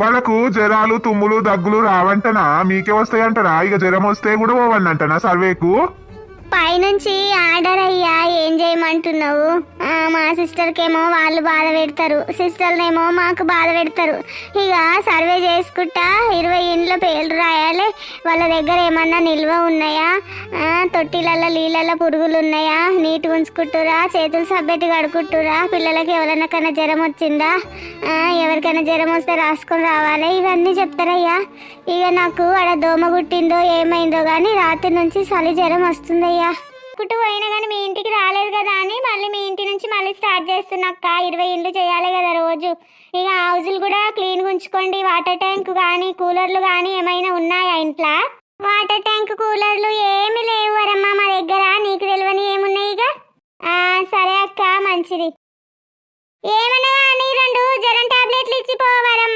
వాళ్ళకు జ్వరాలు తుమ్ములు దగ్గులు రావంటనా? మీకే వస్తాయంటనా? ఇక జ్వరం వస్తే కూడా పోవండి అంటనా సర్వేకు? పైనుంచి ఆర్డర్ అయ్యా, ఏం చేయమంటున్నావు? మా సిస్టర్కేమో వాళ్ళు బాధ పెడతారు, సిస్టర్నేమో మాకు బాధ పెడతారు. ఇక సర్వే చేసుకుంటా 20 ఇండ్ల పేర్లు రాయాలి. వాళ్ళ దగ్గర ఏమన్నా నిల్వ ఉన్నాయా, తొట్టిలల్లో నీళ్ళల్లో పురుగులు ఉన్నాయా, నీట్గా ఉంచుకుంటురా, చేతులు సబ్బెట్టి కడుకుంటురా, పిల్లలకి ఎవరికైనా జ్వరం వచ్చిందా, ఎవరికైనా జ్వరం వస్తే రాసుకొని రావాలి, ఇవన్నీ చెప్తారయ్యా. ఇక నాకు ఆడ దోమ గుట్టిందో ఏమైందో కానీ రాత్రి నుంచి చలి జ్వరం వస్తుందయ్యా. కుట్టు పోయినా కానీ మీ ఇంటికి రాలేదు కదా అని మళ్ళీ మీ ఇంటి నుంచి మళ్ళీ స్టార్ట్ చేస్తున్నాక్క. 20 ఇండ్లు చేయాలి కదా రోజు. ఇక హౌజులు కూడా క్లీన్గా ఉంచుకోండి. వాటర్ ట్యాంక్ కానీ కూలర్లు కానీ ఏమైనా ఉన్నాయా ఇంట్లో? వాటర్ ట్యాంక్ కూలర్లు ఏమి లేవు వరమ్మా మా దగ్గర. నీకు తెలియని ఏమున్నాయి ఇక? సరే అక్క, మంచిది. ఏమన్నా కానీ 2 జ్వరం టాబ్లెట్లు ఇచ్చి పోవరమ్మా.